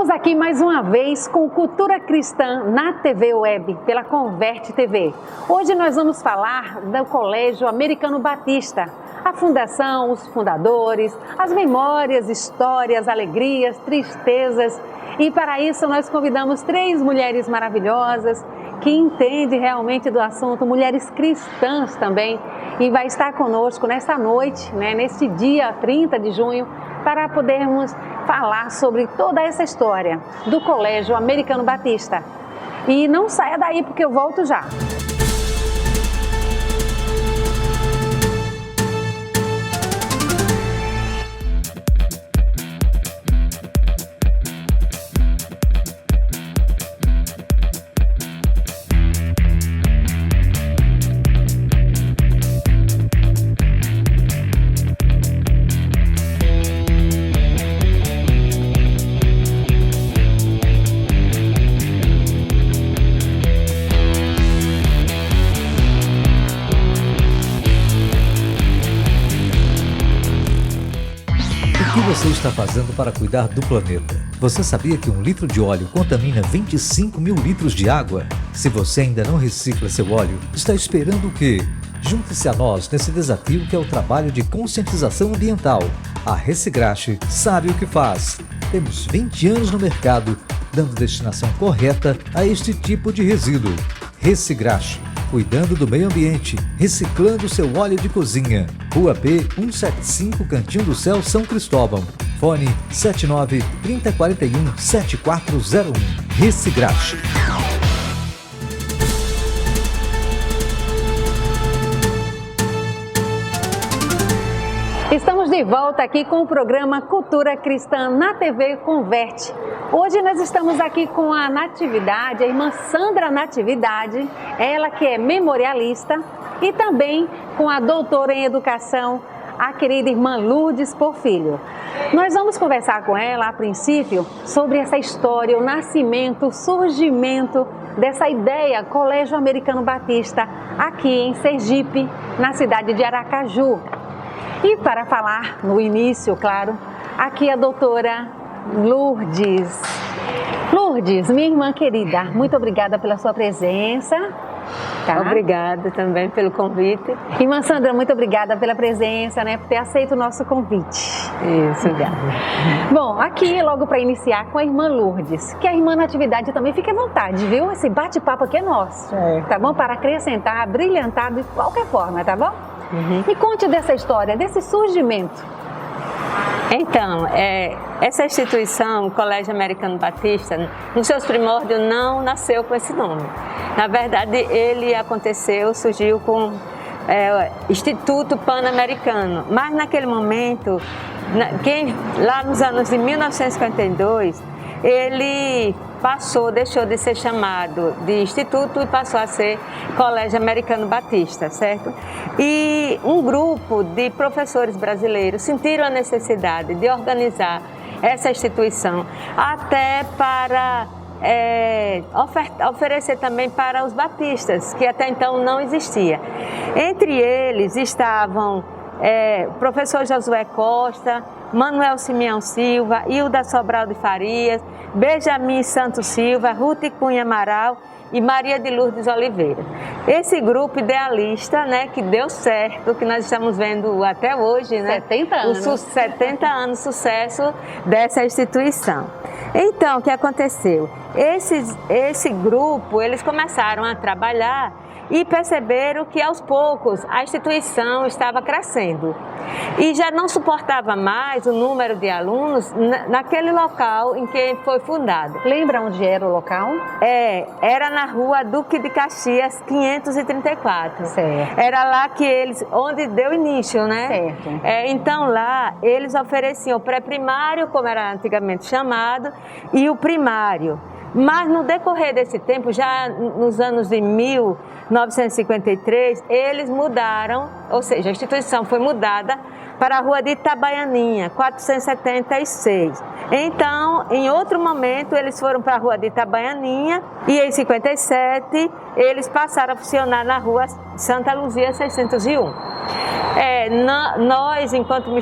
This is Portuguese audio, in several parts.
Estamos aqui mais uma vez com Cultura Cristã na TV Web, pela Converte TV. Hoje nós vamos falar do Colégio Americano Batista, a fundação, os fundadores, as memórias, histórias, alegrias, tristezas. E para isso nós convidamos três mulheres maravilhosas que entendem realmente do assunto, mulheres cristãs também, e vai estar conosco nesta noite, neste dia 30 de junho, para podermos falar sobre toda essa história do Colégio Americano Batista. E não saia daí porque eu volto já. O que você está fazendo para cuidar do planeta? Você sabia que 1 litro de óleo contamina 25 mil litros de água? Se você ainda não recicla seu óleo, está esperando o quê? Junte-se a nós nesse desafio que é o trabalho de conscientização ambiental. A Recigrache sabe o que faz. Temos 20 anos no mercado, dando destinação correta a este tipo de resíduo. Recigrache, cuidando do meio ambiente, reciclando seu óleo de cozinha. Rua B 175, Cantinho do Céu, São Cristóvão. Fone 79 3041 7401. Recigrache. Estamos de volta aqui com o programa Cultura Cristã na TV Converte. Hoje nós estamos aqui com a Natividade, a irmã Sandra Natividade, ela que é memorialista, e também com a doutora em educação, a querida irmã Lourdes Porfílio. Nós vamos conversar com ela, a princípio, sobre essa história, o nascimento, o surgimento dessa ideia Colégio Americano Batista, aqui em Sergipe, na cidade de Aracaju. E para falar no início, claro, aqui a doutora Lourdes. Lourdes, minha irmã querida, muito obrigada pela sua presença. Tá? Obrigada também pelo convite. Irmã Sandra, muito obrigada pela presença, por ter aceito o nosso convite. Isso. Obrigada. Bom, aqui logo para iniciar com a irmã Lourdes, que a irmã Natividade também fique à vontade, viu? Esse bate-papo aqui é nosso, tá bom? Para acrescentar, brilhantar de qualquer forma, tá bom? E conte dessa história, desse surgimento. Então, essa instituição, o Colégio Americano Batista, nos seus primórdios não nasceu com esse nome. Na verdade, ele surgiu com Instituto Pan-Americano. Mas naquele momento, lá nos anos de 1952, ele deixou de ser chamado de Instituto e passou a ser Colégio Americano Batista, certo? E um grupo de professores brasileiros sentiram a necessidade de organizar essa instituição, até para oferecer também para os batistas, que até então não existia. Entre eles estavam o professor Josué Costa, Manuel Simeão Silva, Hilda Sobral de Farias, Benjamin Santos Silva, Ruth Cunha Amaral e Maria de Lourdes Oliveira. Esse grupo idealista, que deu certo, que nós estamos vendo até hoje, 70 anos. 70 anos de sucesso dessa instituição. Então, o que aconteceu? Esse grupo, eles começaram a trabalhar e perceberam que aos poucos a instituição estava crescendo e já não suportava mais o número de alunos naquele local em que foi fundado. Lembra onde era o local? Era na Rua Duque de Caxias, 534. Certo. Era lá onde deu início, Certo. Então lá eles ofereciam o pré-primário, como era antigamente chamado, e o primário. Mas no decorrer desse tempo, já nos anos de 1953, eles mudaram, ou seja, a instituição foi mudada para a Rua de Itabaianinha, 476. Então, em outro momento, eles foram para a Rua de Itabaianinha e em 57 eles passaram a funcionar na Rua Santa Luzia, 601. Nós, enquanto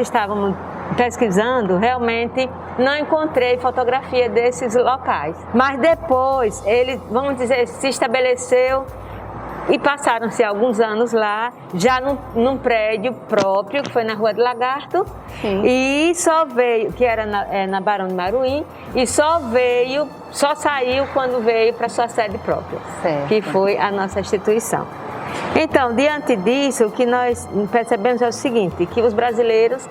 estávamos pesquisando, realmente não encontrei fotografia desses locais. Mas depois ele, vamos dizer, se estabeleceu e passaram-se alguns anos lá, já num prédio próprio, que foi na Rua do Lagarto. Sim. E só veio, que era na Barão de Maruim, e só saiu quando veio para sua sede própria, certo, que foi a nossa instituição. Então, diante disso, o que nós percebemos é o seguinte, que os brasileiros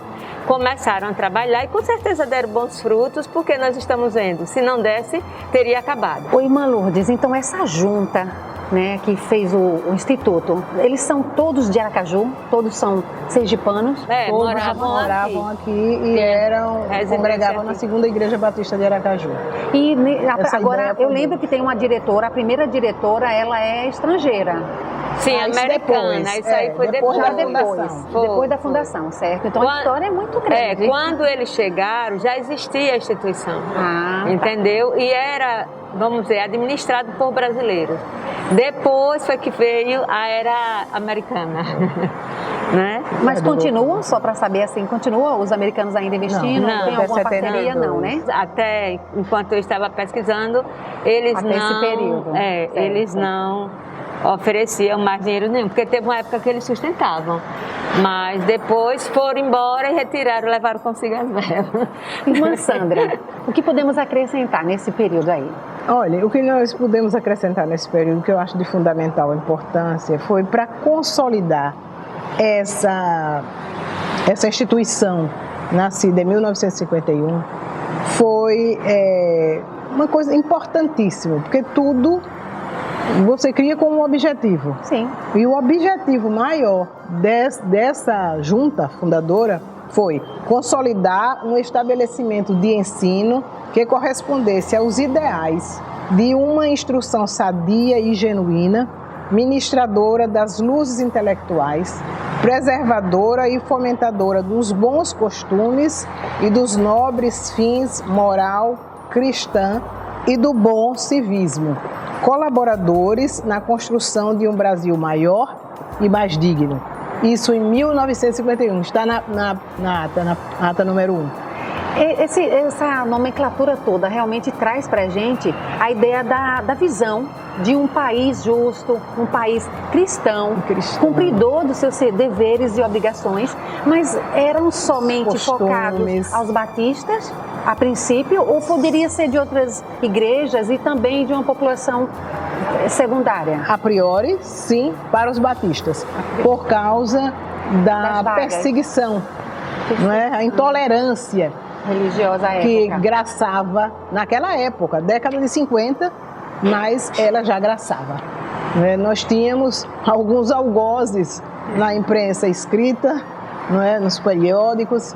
começaram a trabalhar e com certeza deram bons frutos, porque nós estamos vendo, se não desse, teria acabado. Ô, irmã Lourdes, então essa junta, né, que fez o Instituto, eles são todos de Aracaju? Todos são sergipanos? Todos moravam aqui e congregavam na Segunda Igreja Batista de Aracaju. E agora, eu lembro que tem uma diretora, a primeira diretora, ela é estrangeira. Sim, americana, isso aí foi depois da fundação, certo? Então a história é muito grande. Quando eles chegaram, já existia a instituição, entendeu? E era, vamos dizer, administrado por brasileiros. Depois foi que veio a era americana. Né? Mas continuam, só para saber assim, continuam os americanos ainda investindo? Não, tem alguma parceria? Não, né? Até enquanto eu estava pesquisando, eles até esse período. Eles não ofereciam mais dinheiro nenhum, porque teve uma época que eles sustentavam, mas depois foram embora e retiraram, levaram consigo as verbas. Irmã Sandra, o que podemos acrescentar nesse período aí? Olha, o que nós podemos acrescentar nesse período, que eu acho de fundamental importância, foi para consolidar essa instituição, nascida em 1951, foi uma coisa importantíssima, porque tudo você cria com um objetivo. Sim. E o objetivo maior dessa junta fundadora foi consolidar um estabelecimento de ensino que correspondesse aos ideais de uma instrução sadia e genuína, ministradora das luzes intelectuais, preservadora e fomentadora dos bons costumes e dos nobres fins moral cristã e do bom civismo, colaboradores na construção de um Brasil maior e mais digno. Isso em 1951, está na ata número 1. Essa nomenclatura toda realmente traz para a gente a ideia da visão de um país justo, um país cristão, cumpridor dos seus deveres e obrigações, mas eram somente focados aos batistas, a princípio, ou poderia ser de outras igrejas e também de uma população secundária? A priori, sim, para os batistas, por causa da perseguição, não é? A intolerância religiosa que graçava naquela época, década de 50, mas ela já graçava. Nós tínhamos alguns algozes na imprensa escrita, não é? Nos periódicos,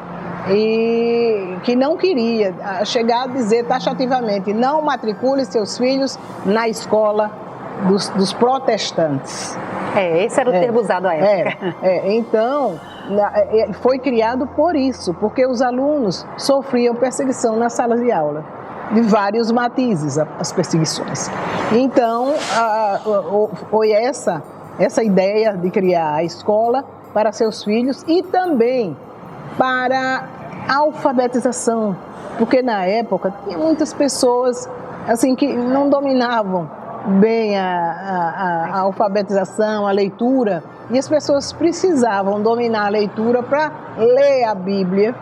e que não queria chegar a dizer taxativamente: não matricule seus filhos na escola dos protestantes. Esse era o termo usado à época. Então, foi criado por isso, porque os alunos sofriam perseguição nas salas de aula, de vários matizes as perseguições. Então, foi essa ideia de criar a escola para seus filhos e também para a alfabetização, porque na época tinha muitas pessoas assim que não dominavam bem a alfabetização, a leitura, e as pessoas precisavam dominar a leitura para ler a Bíblia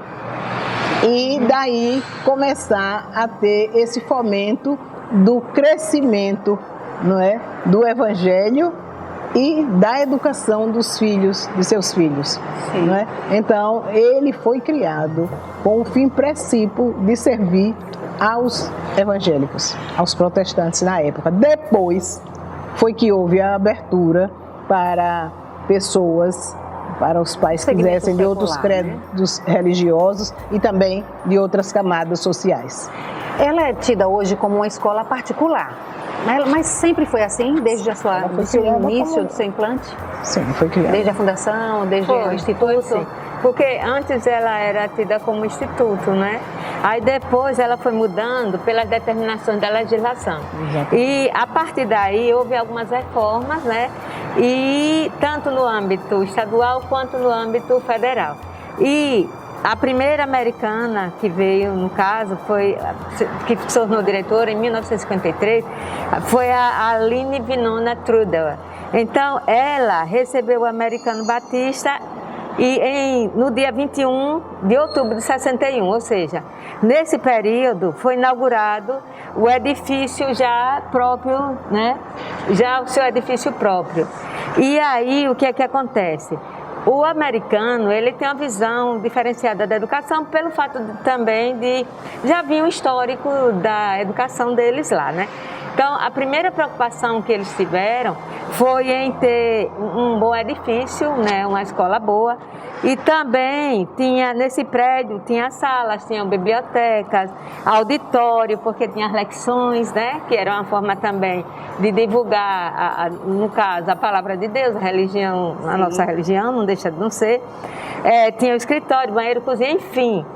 e daí começar a ter esse fomento do crescimento, não é, do Evangelho e da educação dos filhos, de seus filhos. Não é? Então, ele foi criado com o fim princípio de servir aos evangélicos, aos protestantes na época. Depois foi que houve a abertura para pessoas, para os pais que quisessem de outros credos religiosos e também de outras camadas sociais. Ela é tida hoje como uma escola particular, mas sempre foi assim, desde do seu início, do seu implante? Sim, foi criada. Desde a fundação, desde o instituto? Sim. Porque antes ela era tida como instituto, né? Aí depois ela foi mudando pelas determinações da legislação. Exato. E a partir daí houve algumas reformas, né? E tanto no âmbito estadual quanto no âmbito federal. E a primeira americana que veio, no caso, que se tornou diretora em 1953, foi a Aline Venona Trudel. Então, ela recebeu o americano Batista no dia 21 de outubro de 61, ou seja, nesse período foi inaugurado o edifício já próprio, né? Já o seu edifício próprio. E aí, o que é que acontece? O americano, ele tem uma visão diferenciada da educação pelo fato também de já vir um histórico da educação deles lá, né? Então, a primeira preocupação que eles tiveram foi em ter um bom edifício, né, uma escola boa, e também tinha nesse prédio, tinha salas, tinham bibliotecas, auditório, porque tinha as leções, né, que era uma forma também de divulgar, no caso, a palavra de Deus, a religião, a nossa religião, não deixa de não ser. Tinha o escritório, banheiro, cozinha, enfim,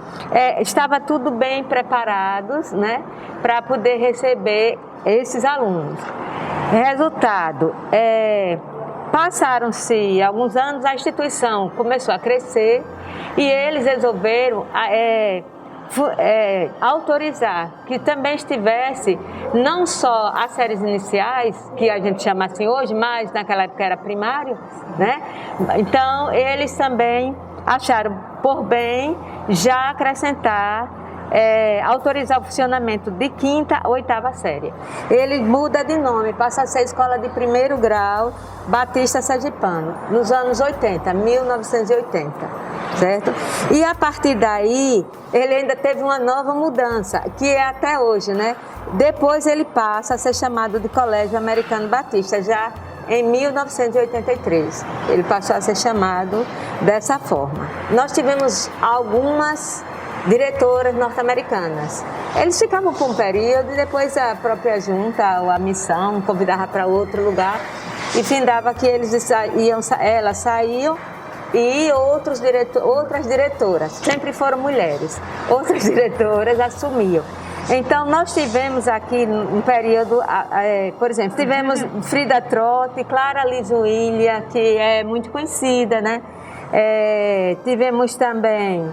estava tudo bem preparados, né, para poder receber esses alunos. Resultado, passaram-se alguns anos, a instituição começou a crescer e eles resolveram autorizar que também estivesse não só as séries iniciais, que a gente chama assim hoje, mas naquela época era primário, né? Então, eles também acharam por bem já acrescentar, autorizar o funcionamento de 5ª a 8ª série. Ele muda de nome, passa a ser Escola de Primeiro Grau Batista Sergipano, nos anos 80, 1980, certo? E a partir daí, ele ainda teve uma nova mudança, que é até hoje, né? Depois ele passa a ser chamado de Colégio Americano Batista, já em 1983. Ele passou a ser chamado dessa forma. Nós tivemos algumas diretoras norte-americanas. Eles ficavam por um período e depois a própria junta ou a missão convidava para outro lugar e findava que elas saíam e outras diretoras, sempre foram mulheres, outras diretoras assumiam. Então, nós tivemos aqui um período, por exemplo, tivemos Frida Trotti, Clara Lizuília, que é muito conhecida, né? Tivemos também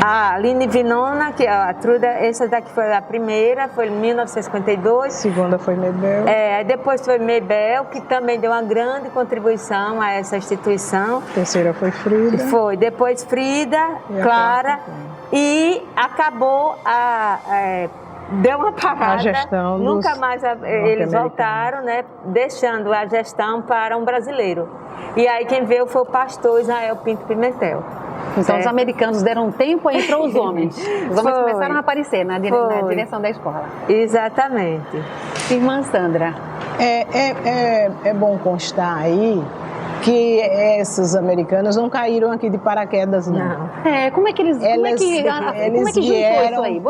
a Aline Venona, que a Truda, essa daqui foi a primeira, foi em 1952. Segunda foi Mebel. Depois foi Mebel, que também deu uma grande contribuição a essa instituição. Terceira foi Frida. Foi, depois Frida, Clara, e acabou deu uma parada, a gestão nunca mais eles voltaram, né, deixando a gestão para um brasileiro. E aí quem veio foi o pastor Israel Pinto Pimentel. Então os americanos deram tempo aí para os homens. Os homens começaram a aparecer na direção da escola. Exatamente. Irmã Sandra. É bom constar aí que essas americanas não caíram aqui de paraquedas, não. Como é que eles vieram isso aí?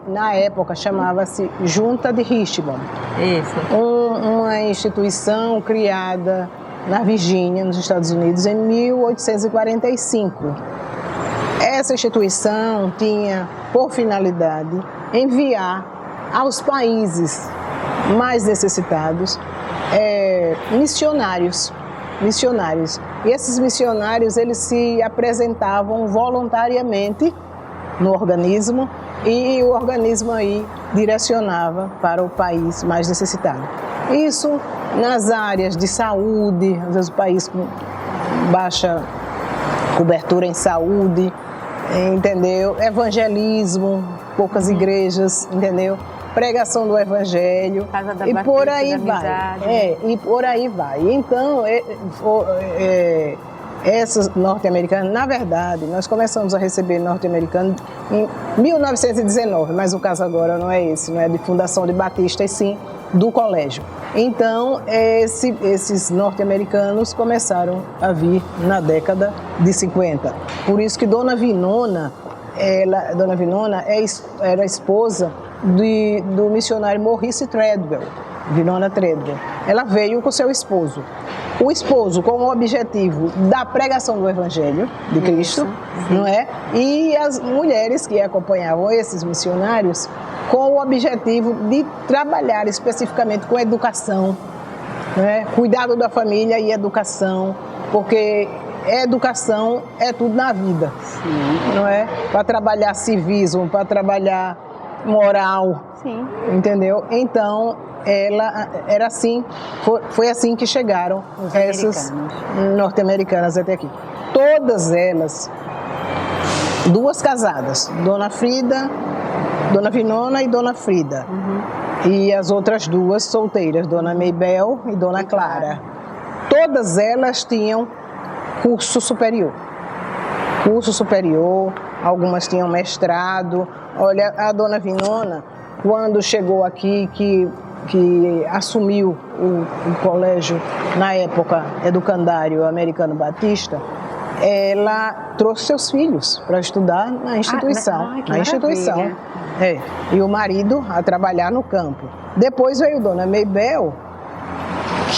Na época chamava-se Junta de Richmond. Isso. Uma instituição criada na Virgínia, nos Estados Unidos, em 1845. Essa instituição tinha por finalidade enviar aos países mais necessitados missionários. E esses missionários, eles se apresentavam voluntariamente no organismo e o organismo aí direcionava para o país mais necessitado. Isso nas áreas de saúde, às vezes o país com baixa cobertura em saúde, entendeu? Poucas igrejas, entendeu? Pregação do evangelho, e por aí vai. E por aí vai. Então, essas norte-americanas, na verdade, nós começamos a receber norte-americanos em 1919, mas o caso agora não é esse, não é de fundação de Batista, e sim do colégio. Então, esses norte-americanos começaram a vir na década de 50. Por isso que Dona Venona era esposa do missionário Maurice Treadwell, Venona Treadwell. Ela veio com seu esposo. O esposo com o objetivo da pregação do Evangelho de Cristo, não é? E as mulheres que acompanhavam esses missionários com o objetivo de trabalhar especificamente com educação, né? Cuidado da família e educação, porque educação é tudo na vida, não é? Para trabalhar civismo, para trabalhar moral, entendeu? Então, ela era assim, foi assim que chegaram essas norte-americanas até aqui. Todas elas, duas casadas, Dona Frida, Dona Vinona e Dona Frida. E as outras duas solteiras, Dona Maybel e Dona Clara. Todas elas tinham curso superior. Curso superior, algumas tinham mestrado. Olha, a Dona Vinona, quando chegou aqui, que assumiu o colégio, na época, Educandário Americano Batista, ela trouxe seus filhos para estudar na instituição. E o marido a trabalhar no campo. Depois veio Dona Maybel,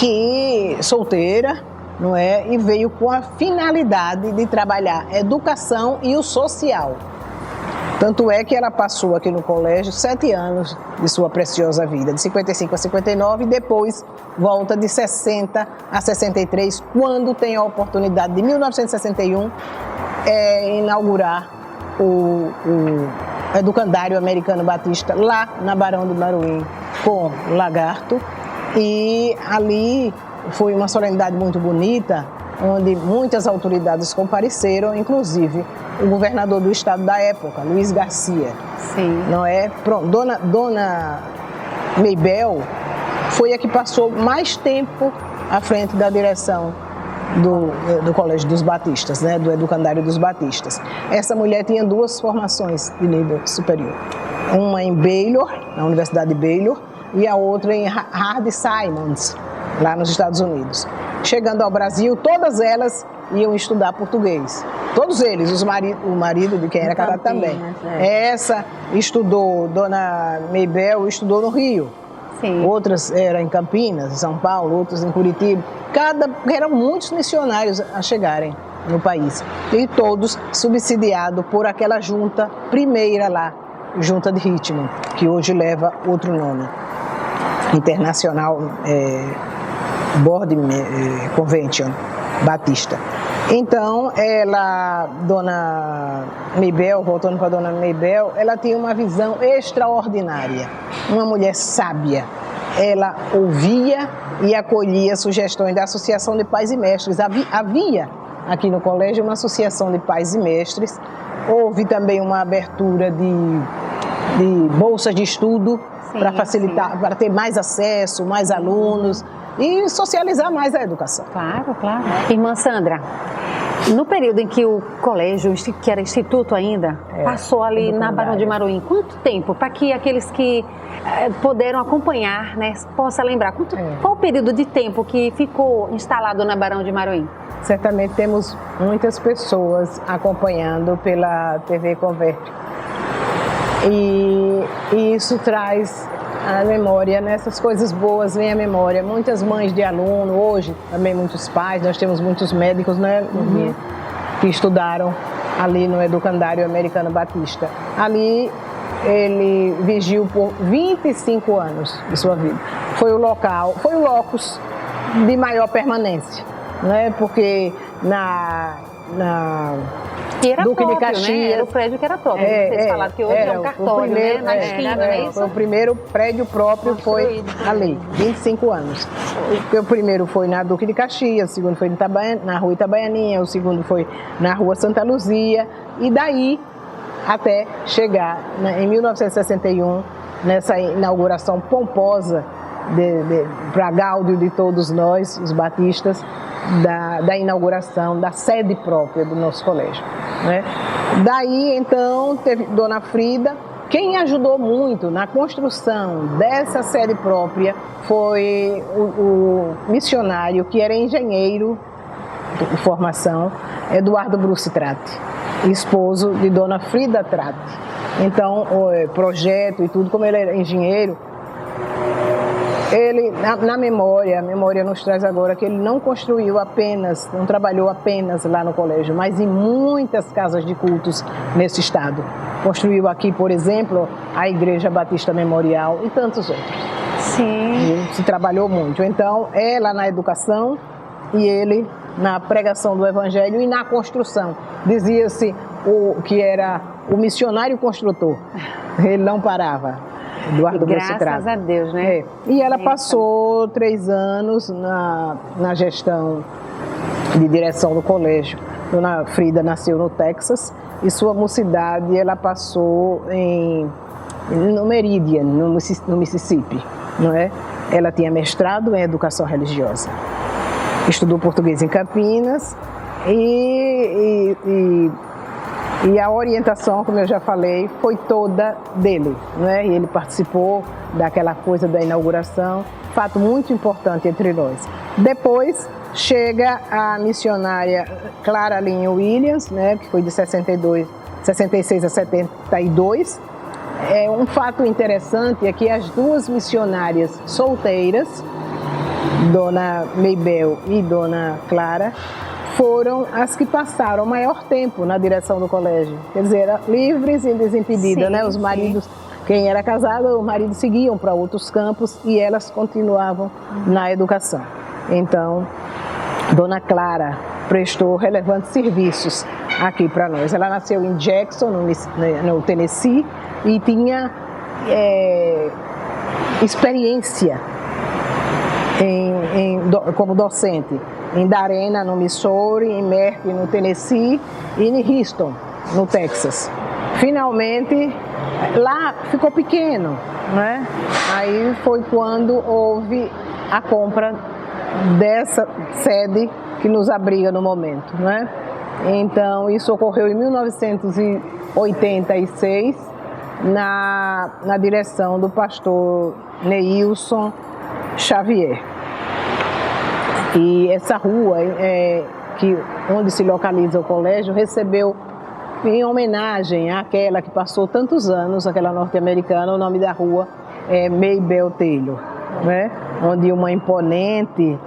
que solteira, não é? E veio com a finalidade de trabalhar educação e o social. Tanto é que ela passou aqui no colégio 7 anos de sua preciosa vida, de 55 a 59, e depois volta de 60 a 63, quando tem a oportunidade de 1961 inaugurar o Educandário Americano Batista lá na Barão do Maruim com Lagarto. E ali foi uma solenidade muito bonita, onde muitas autoridades compareceram, inclusive o governador do estado da época, Luiz Garcia. Não é? Pronto, Dona Maybel foi a que passou mais tempo à frente da direção do Colégio dos Batistas, né? Do Educandário dos Batistas. Essa mulher tinha 2 formações de nível superior. Uma em Baylor, na Universidade de Baylor, e a outra em Hard Simons, lá nos Estados Unidos. Chegando ao Brasil, todas elas iam estudar português. Todos eles, o marido de quem era casado também. Essa estudou, Dona Maybel estudou no Rio. Outras eram em Campinas, em São Paulo, outras em Curitiba. Eram muitos missionários a chegarem no país. E todos subsidiados por aquela junta primeira lá, Junta de Richmond, que hoje leva outro nome. Internacional Board Convention Batista. Então, Dona Maybel, voltando para Dona Maybel, ela tinha uma visão extraordinária, uma mulher sábia. Ela ouvia e acolhia sugestões da Associação de Pais e Mestres. Havia aqui no colégio uma associação de pais e mestres. Houve também uma abertura de bolsas de estudo para facilitar, para ter mais acesso, mais alunos e socializar mais a educação. Claro, claro. Irmã Sandra, no período em que o colégio, que era instituto ainda, passou ali na Barão de Maruim, quanto tempo para que aqueles que puderam acompanhar, né, possa lembrar, qual o período de tempo que ficou instalado na Barão de Maruim? Certamente temos muitas pessoas acompanhando pela TV Converte. E isso traz a memória, nessas coisas boas vem a memória. Muitas mães de aluno, hoje também muitos pais, nós temos muitos médicos, né, que estudaram ali no Educandário Americano Batista. Ali ele vigiu por 25 anos de sua vida. Foi o locus de maior permanência, né, porque e era Duque próprio, de Caxias, né? Era o prédio que era próprio. Vocês falaram que hoje é um cartório, né? Na esquina, não é isso? O primeiro prédio próprio foi ali, 25 anos. O primeiro foi na Duque de Caxias, o segundo foi na Rua Itabaianinha, o segundo foi na Rua Santa Luzia, e daí até chegar em 1961, nessa inauguração pomposa para gáudio de todos nós, os batistas, da inauguração da sede própria do nosso colégio, né? Daí, então, teve Dona Frida. Quem ajudou muito na construção dessa sede própria foi o missionário, que era engenheiro de formação, Eduardo Bruce Tratti, esposo de Dona Frida Tratti. Então, o projeto e tudo, como ele era engenheiro, ele, na memória, a memória nos traz agora que ele não trabalhou apenas lá no colégio, mas em muitas casas de cultos nesse estado. Construiu aqui, por exemplo, a Igreja Batista Memorial e tantos outros. Sim. E se trabalhou muito. Então, ela na educação e ele na pregação do Evangelho e na construção. Dizia-se que era o missionário construtor. Ele não parava. Eduardo Bruce Trago. Graças a Deus, né? E ela passou 3 anos na gestão de direção do colégio. Dona Frida nasceu no Texas e sua mocidade ela passou no Meridian, no Mississippi, não é? Ela tinha mestrado em educação religiosa. Estudou português em Campinas e a orientação, como eu já falei, foi toda dele, né? E ele participou daquela coisa da inauguração, fato muito importante entre nós. Depois chega a missionária Clara Lynn Williams, né? Que foi de 66 a 72. Um fato interessante é que as 2 missionárias solteiras, Dona Maybell e Dona Clara, foram as que passaram o maior tempo na direção do colégio. Quer dizer, livres e desimpedidas, né? Os maridos, quem era casado, os maridos seguiam para outros campos e elas continuavam na educação. Então, Dona Clara prestou relevantes serviços aqui para nós. Ela nasceu em Jackson, no Tennessee, e tinha experiência como docente em Darena, no Missouri, em Merck, no Tennessee, e em Houston, no Texas. Finalmente, lá ficou pequeno, né? Aí foi quando houve a compra dessa sede que nos abriga no momento, né? Então, isso ocorreu em 1986, na direção do pastor Neilson Xavier. E essa rua, onde se localiza o colégio, recebeu, em homenagem àquela que passou tantos anos, aquela norte-americana, o nome da rua é Maybell Taylor, né? Onde uma imponente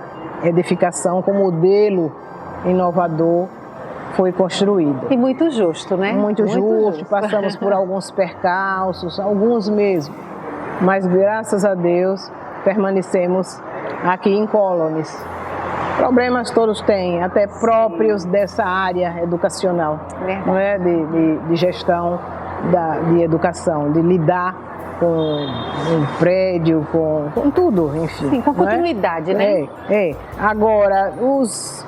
edificação com modelo inovador foi construída. E muito justo, né? Muito justo, passamos por alguns percalços, alguns mesmo, mas graças a Deus permanecemos aqui em Colônias. Problemas todos têm, até próprios dessa área educacional, não é? De gestão de educação, de lidar com um prédio, com tudo, enfim. Sim, com continuidade, né? Agora, os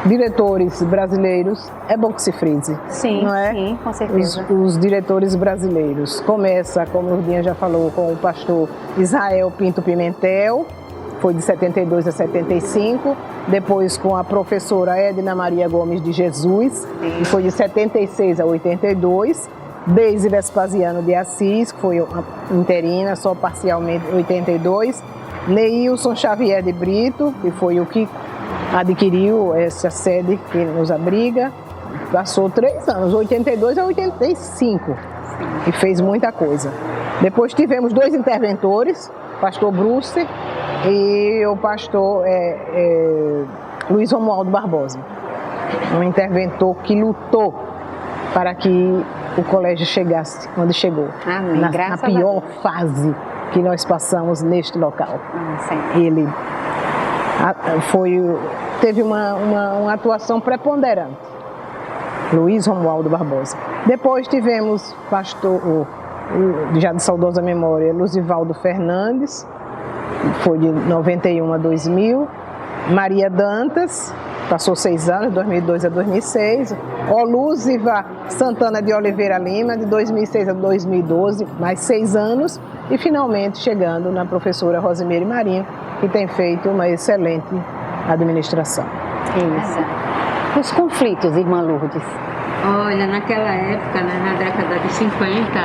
diretores brasileiros, é bom que se frise. Sim, não é? Sim, com certeza. Os diretores brasileiros. Começa, como o Lurdinha já falou, com o pastor Israel Pinto Pimentel, foi de 72 a 75, depois com a professora Edna Maria Gomes de Jesus, que foi de 76 a 82, Deise Vespasiano de Assis, que foi interina, só parcialmente, 82, Neilson Xavier de Brito, que foi o que adquiriu essa sede que nos abriga, passou 3 anos, 82 a 85, e fez muita coisa. Depois tivemos 2 interventores, pastor Bruce e o pastor Luiz Romualdo Barbosa, um interventor que lutou para que o colégio chegasse onde chegou. Amém. Na pior fase que nós passamos neste local. Ele teve uma atuação preponderante, Luiz Romualdo Barbosa. Depois tivemos pastor, já de saudosa memória, Luzivaldo Fernandes, foi de 91 a 2000, Maria Dantas, passou 6 anos, 2002 a 2006, Olúziva Santana de Oliveira Lima, de 2006 a 2012, mais 6 anos, e finalmente chegando na professora Rosimeire Marinho, que tem feito uma excelente administração. Isso. Os conflitos, irmã Lourdes? Olha, naquela época, né, na década de 50,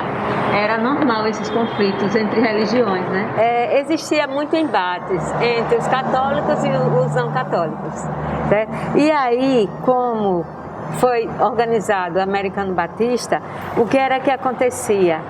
era normal esses conflitos entre religiões, né? Existia muito embates entre os católicos e os não católicos, né? E aí, como foi organizado o Americano Batista, o que era que acontecia?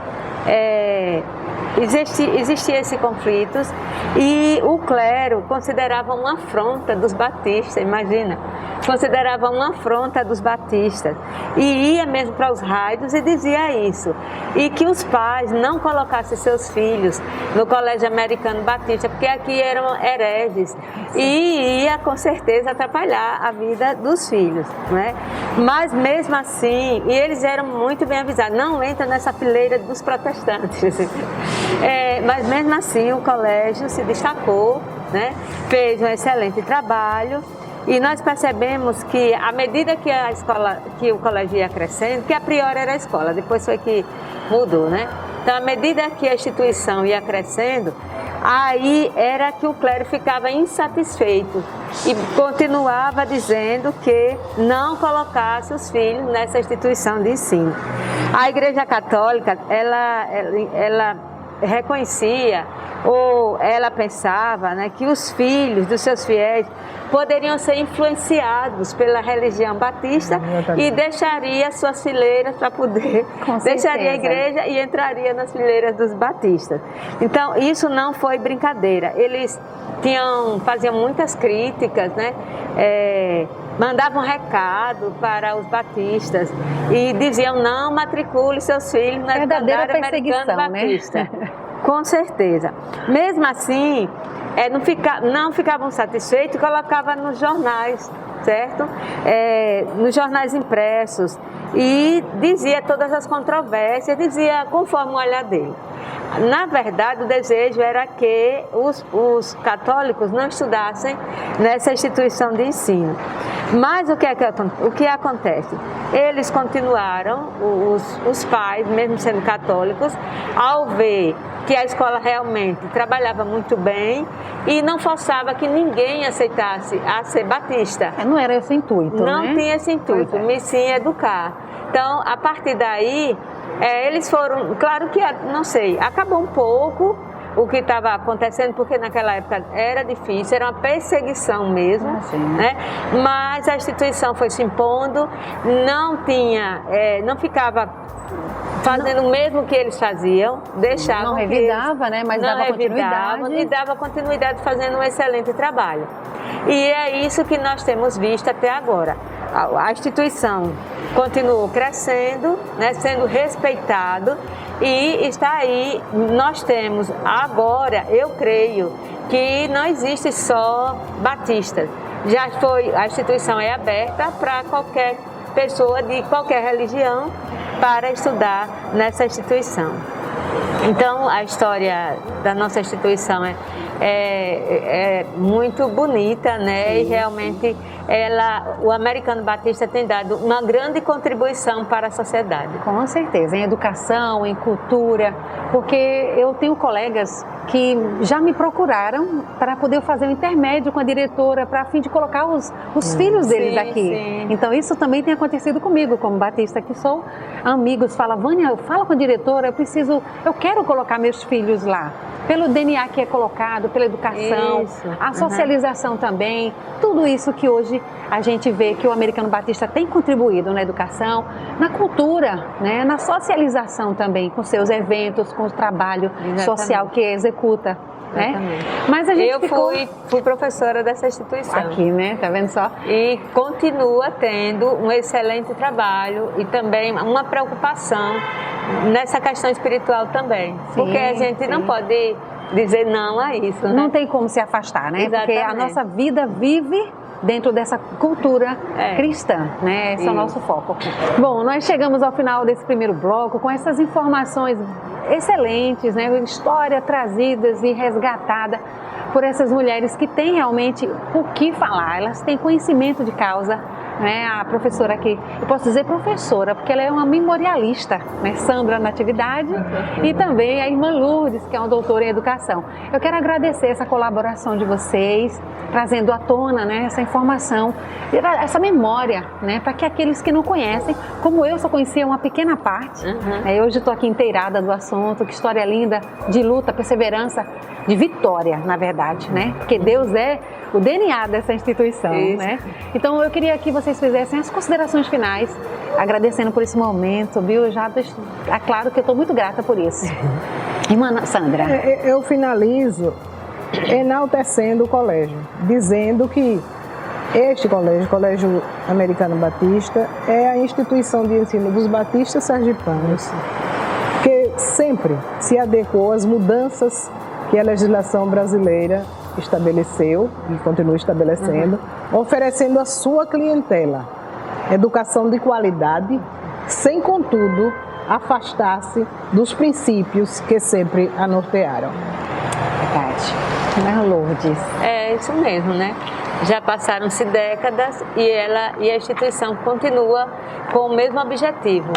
Existia esses conflitos e o clero considerava uma afronta dos batistas, imagina. considerava uma afronta dos batistas. E ia mesmo para os raios e dizia isso. E que os pais não colocassem seus filhos no Colégio Americano Batista, porque aqui eram hereges. E ia, com certeza, atrapalhar a vida dos filhos, né? Mas mesmo assim, e eles eram muito bem avisados, não entra nessa fileira dos protestantes. Mas mesmo assim o colégio se destacou, né? Fez um excelente trabalho e nós percebemos que à medida que o colégio ia crescendo, que a priori era a escola, depois foi que mudou, né? Então, à medida que a instituição ia crescendo, aí era que o clero ficava insatisfeito e continuava dizendo que não colocasse os filhos nessa instituição de ensino. A Igreja Católica, ela reconhecia, ou ela pensava, né, que os filhos dos seus fiéis poderiam ser influenciados pela religião batista e deixaria suas fileiras para poder, deixaria a igreja e entraria nas fileiras dos batistas. Então, isso não foi brincadeira. Eles faziam muitas críticas, né? Mandavam recado para os batistas e diziam: não matricule seus filhos na Escola Americana Batista. Né? Com certeza. Mesmo assim, não ficavam satisfeitos e colocavam nos jornais, certo? Nos jornais impressos, e dizia todas as controvérsias, dizia conforme o olhar dele. Na verdade, o desejo era que os católicos não estudassem nessa instituição de ensino. Mas o que acontece? Eles continuaram, os pais, mesmo sendo católicos, ao ver que a escola realmente trabalhava muito bem e não forçava que ninguém aceitasse a ser batista. Não era esse intuito, Não tinha esse intuito, mas sim educar. Então, a partir daí, eles foram, claro que, não sei, acabou um pouco o que estava acontecendo, porque naquela época era difícil, era uma perseguição mesmo, né? Mas a instituição foi se impondo, não ficava fazendo o mesmo que eles faziam, deixavam não revidava, né? Mas dava continuidade. E dava continuidade fazendo um excelente trabalho. E é isso que nós temos visto até agora. A instituição continuou crescendo, né, sendo respeitado, e está aí. Nós temos agora, eu creio, que não existe só batistas. A instituição é aberta para qualquer pessoa de qualquer religião para estudar nessa instituição. Então, a história da nossa instituição é muito bonita, né? Sim. E realmente o Americano Batista tem dado uma grande contribuição para a sociedade. Com certeza, em educação, em cultura, porque eu tenho colegas que já me procuraram para poder fazer um intermédio com a diretora, para a fim de colocar os filhos deles aqui. Sim. Então, isso também tem acontecido comigo, como batista que sou. Amigos falam: Vânia, fala com a diretora, eu quero colocar meus filhos lá. Pelo DNA que é colocado, pela educação, a socialização também, tudo isso que hoje a gente vê que o Americano Batista tem contribuído na educação, na cultura, né, na socialização também, com seus eventos, com o trabalho social que executa. Né? Mas a gente fui professora dessa instituição. Aqui, né? Tá vendo só? E continua tendo um excelente trabalho e também uma preocupação nessa questão espiritual também. Sim, porque a gente não pode dizer não a isso. Não tem como se afastar, né? Exatamente. Porque a nossa vida vive dentro dessa cultura cristã, né? Esse é o nosso foco. Bom, nós chegamos ao final desse primeiro bloco com essas informações excelentes, né? História trazidas e resgatada por essas mulheres que têm realmente o que falar, elas têm conhecimento de causa, né? A professora aqui, eu posso dizer professora, porque ela é uma memorialista, né? Sandra Natividade, e também a irmã Lourdes, que é uma doutora em educação. Eu quero agradecer essa colaboração de vocês, trazendo à tona, né, essa informação, essa memória, né, para que aqueles que não conhecem, como eu só conhecia uma pequena parte, hoje estou aqui inteirada do assunto. Que história linda de luta, perseverança, de vitória, na verdade, né? Porque Deus é o DNA dessa instituição, né? Então eu queria que vocês fizessem as considerações finais, agradecendo por esse momento, viu? Já deixo claro que eu estou muito grata por isso. Irmã Sandra. Eu finalizo enaltecendo o colégio, dizendo que Este colégio, o Colégio Americano Batista, é a instituição de ensino dos batistas sergipanos, que sempre se adequou às mudanças que a legislação brasileira estabeleceu e continua estabelecendo, oferecendo à sua clientela educação de qualidade, sem, contudo, afastar-se dos princípios que sempre a nortearam. Verdade. Mas Lourdes. É isso mesmo, né? Já passaram-se décadas e a instituição continua com o mesmo objetivo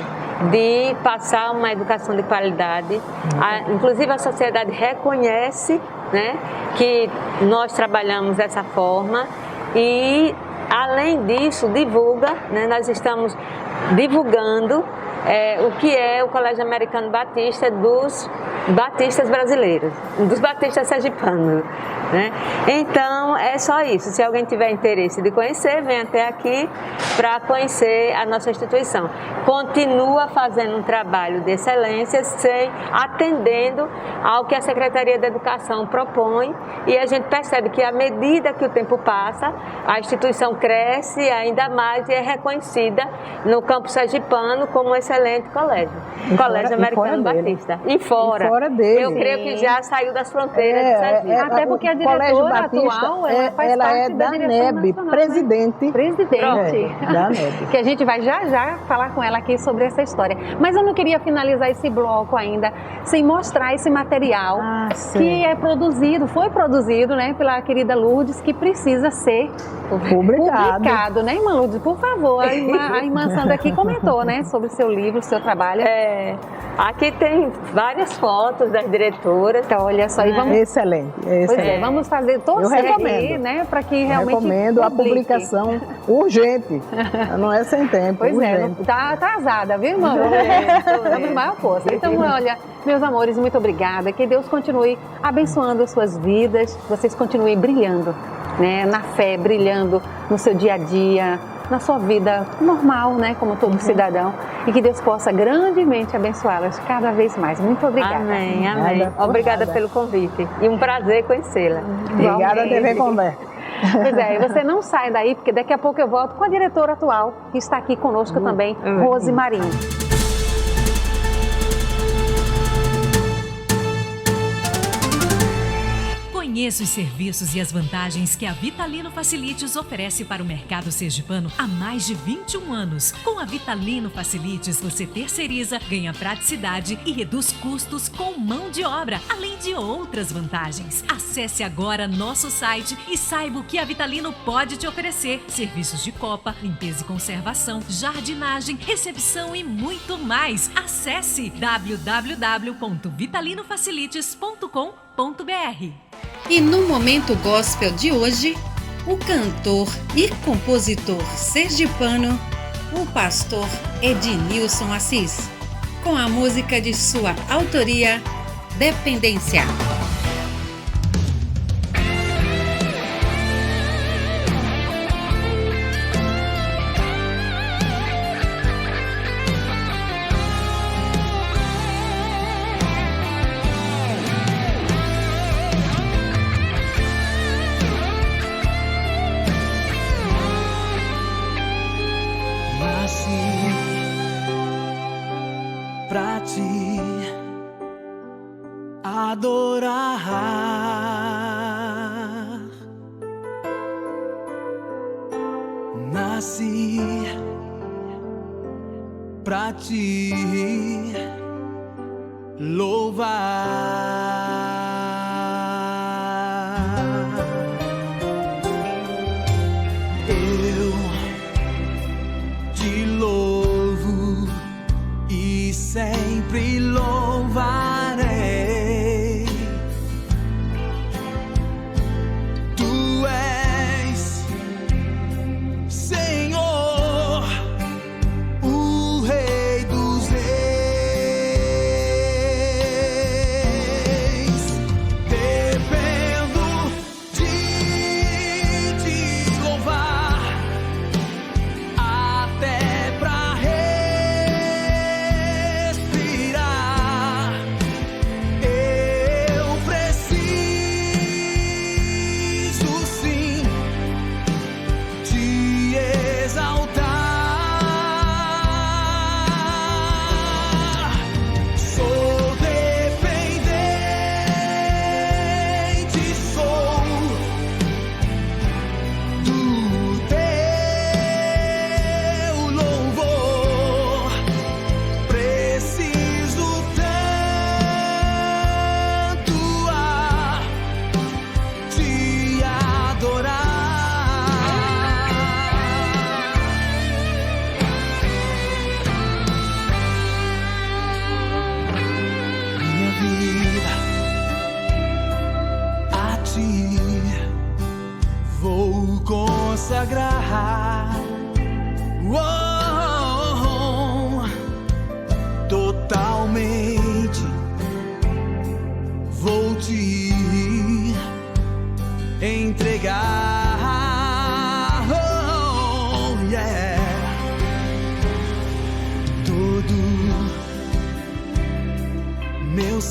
de passar uma educação de qualidade. Inclusive a sociedade reconhece, né, que nós trabalhamos dessa forma e, além disso, divulga, né, nós estamos divulgando o que é o Colégio Americano Batista dos batistas brasileiros, dos batistas sergipanos, né? Então, é só isso. Se alguém tiver interesse de conhecer, vem até aqui para conhecer a nossa instituição. Continua fazendo um trabalho de excelência, atendendo ao que a Secretaria da Educação propõe, e a gente percebe que, à medida que o tempo passa, a instituição cresce ainda mais e é reconhecida no campo sergipano como um excelente colégio. Colégio Americano Batista. E fora dele. Eu creio que já saiu das fronteiras de Sergipe. Até porque a diretora atual, ela faz parte da NEB, presidente. Da NEB. Que a gente vai já falar com ela aqui sobre essa história. Mas eu não queria finalizar esse bloco ainda sem mostrar esse material que foi produzido, né, pela querida Lourdes, que precisa ser publicado, né, irmã Lourdes? Por favor, a irmã Sandra aqui comentou, né, sobre o seu livro, o seu trabalho. Aqui tem várias fotos das diretoras. Então, olha só, e vamos... Excelente. Vamos fazer torcer aqui, né, para que realmente recomendo a publicação urgente. Não é sem tempo. Pois urgente. Tá atrasada, viu, irmão? Damos maior força. Então, olha, meus amores, muito obrigada. Que Deus continue abençoando as suas vidas. Vocês continuem brilhando, né, na fé, brilhando no seu dia a dia, na sua vida normal, né, como todo cidadão, e que Deus possa grandemente abençoá-las cada vez mais. Muito obrigada. Amém, amém. Obrigada pelo convite e um prazer conhecê-la. Obrigada, TV Conversa. Pois é, e você não sai daí, porque daqui a pouco eu volto com a diretora atual, que está aqui conosco também, Rose Marinho. Conheça os serviços e as vantagens que a Vitalino Facilities oferece para o mercado sergipano há mais de 21 anos. Com a Vitalino Facilities, você terceiriza, ganha praticidade e reduz custos com mão de obra, além de outras vantagens. Acesse agora nosso site e saiba o que a Vitalino pode te oferecer. Serviços de copa, limpeza e conservação, jardinagem, recepção e muito mais. Acesse www.vitalinofacilities.com.br. E no Momento Gospel de hoje, o cantor e compositor sergipano, o pastor Ednilson Assis, com a música de sua autoria, Dependência. Pra te adorar, nasci pra te louvar. Eu te louvo e sempre louvarei. Tu és Senhor, o Rei dos Reis.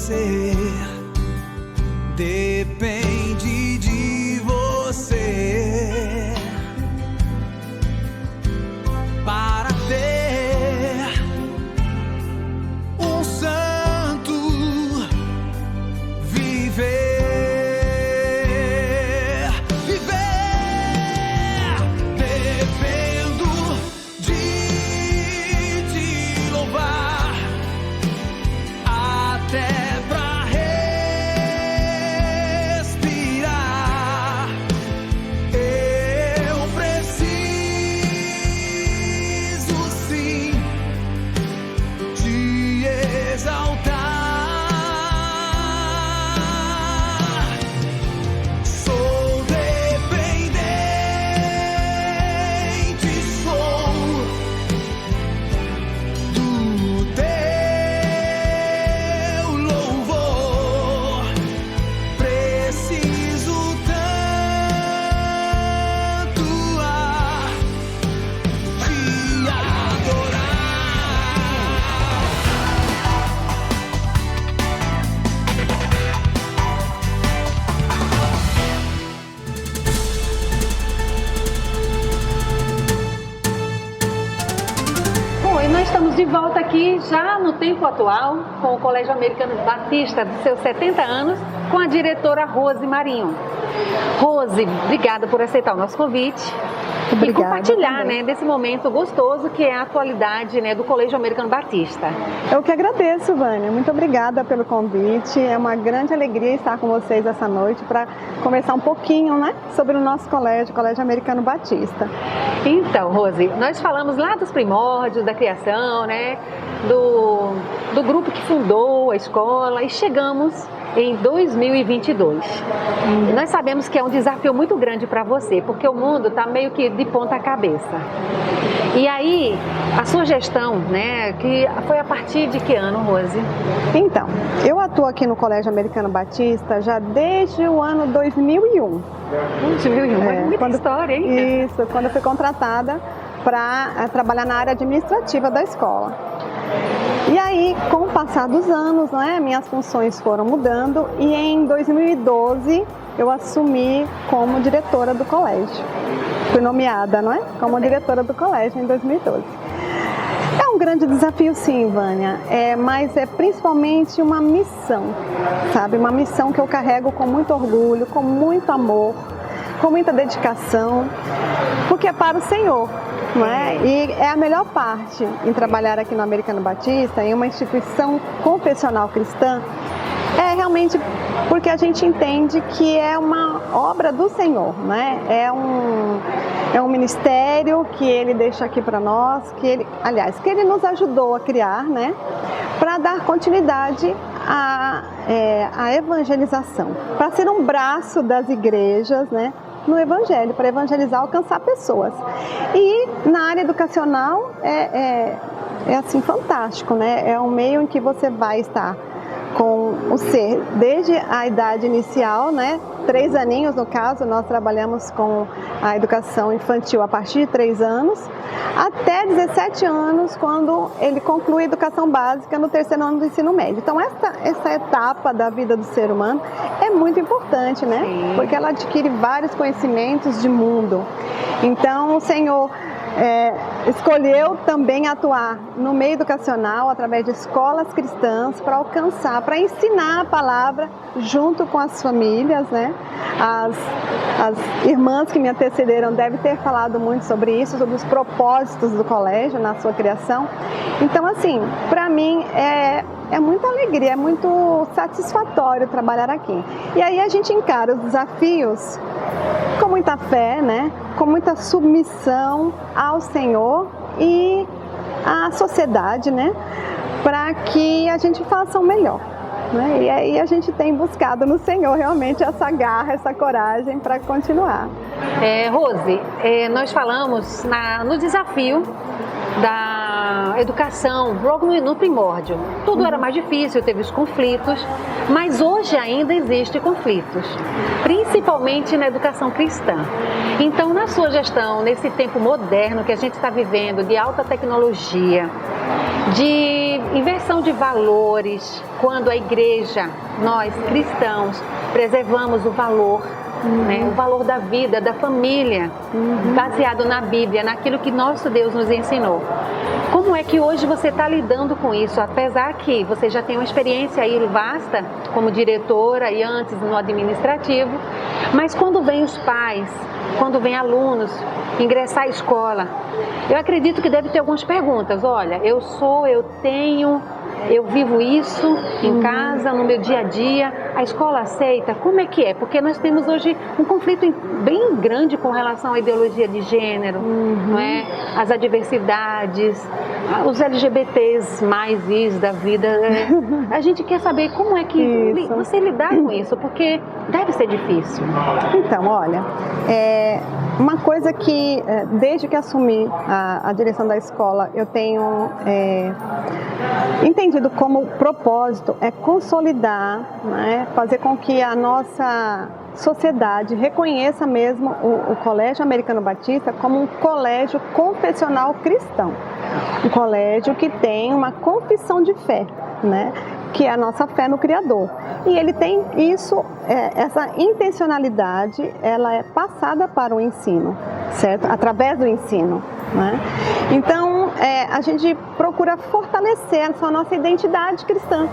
crescer depende de você. Para ter um santo viver. Estamos de volta aqui já no tempo atual com o Colégio Americano Batista dos seus 70 anos com a diretora Rose Marinho. Rose, obrigada por aceitar o nosso convite. Obrigada, e compartilhar desse momento gostoso que é a atualidade do Colégio Americano Batista. Eu que agradeço, Vânia. Muito obrigada pelo convite. É uma grande alegria estar com vocês essa noite para conversar um pouquinho sobre o nosso colégio, Colégio Americano Batista. Então, Rose, nós falamos lá dos primórdios da criação, do grupo que fundou a escola e chegamos em 2022. Nós sabemos que é um desafio muito grande para você, porque o mundo está meio que de ponta cabeça. E aí, a sua gestão, que foi a partir de que ano, Rose? Então, eu atuo aqui no Colégio Americano Batista já desde o ano 2001. 2001, muita história, hein? Isso, quando eu fui contratada para trabalhar na área administrativa da escola. E aí, com o passar dos anos, minhas funções foram mudando e em 2012 eu assumi como diretora do colégio. Fui nomeada, como diretora do colégio em 2012. É um grande desafio, sim, Vânia, mas é principalmente uma missão, sabe? Uma missão que eu carrego com muito orgulho, com muito amor, com muita dedicação, porque é para o Senhor. E é a melhor parte em trabalhar aqui no Americano Batista, em uma instituição confessional cristã, é realmente porque a gente entende que é uma obra do Senhor, É um ministério que Ele deixa aqui para nós, que Ele nos ajudou a criar, para dar continuidade à evangelização, para ser um braço das igrejas, no Evangelho, para evangelizar, alcançar pessoas. E na área educacional é assim fantástico, É um meio em que você vai estar com o ser desde a idade inicial, 3 aninhos no caso, nós trabalhamos com a educação infantil a partir de 3 anos, até 17 anos, quando ele conclui a educação básica no 3º ano do ensino médio. Então, essa etapa da vida do ser humano é muito importante, Sim. Porque ela adquire vários conhecimentos de mundo. Então, o Senhor escolheu também atuar no meio educacional, através de escolas cristãs, para alcançar, para ensinar a palavra junto com as famílias, As irmãs que me antecederam devem ter falado muito sobre isso, sobre os propósitos do colégio na sua criação. Então, assim, para mim é muita alegria, é muito satisfatório trabalhar aqui. E aí a gente encara os desafios com muita fé, com muita submissão ao Senhor e à sociedade, para que a gente faça o melhor. E aí a gente tem buscado no Senhor realmente essa garra, essa coragem para continuar. Rose, nós falamos no desafio da a educação, logo no primórdio, tudo era mais difícil, teve os conflitos, mas hoje ainda existem conflitos, principalmente na educação cristã. Então, na sua gestão, nesse tempo moderno que a gente está vivendo, de alta tecnologia, de inversão de valores, quando a igreja, nós cristãos, preservamos o valor, o valor da vida, da família, baseado na Bíblia, naquilo que nosso Deus nos ensinou. Como é que hoje você está lidando com isso? Apesar que você já tem uma experiência aí vasta como diretora e antes no administrativo, mas quando vem os pais, quando vem alunos ingressar à escola, eu acredito que deve ter algumas perguntas. Olha, eu vivo isso em casa, no meu dia a dia, a escola aceita? Como é que é? Porque nós temos hoje um conflito bem grande com relação à ideologia de gênero, não é? As adversidades, os LGBTs mais is da vida. A gente quer saber como é que você lidar com isso, porque deve ser difícil. Então, olha, uma coisa que desde que assumi a direção da escola, eu tenho entendido como propósito é consolidar, né, fazer com que a nossa sociedade reconheça mesmo o Colégio Americano Batista como um colégio confessional cristão, um colégio que tem uma confissão de fé, né, que é a nossa fé no Criador. E ele tem isso, essa intencionalidade, ela é passada para o ensino, certo? Através do ensino, né? Então, a gente procura fortalecer a nossa identidade cristã.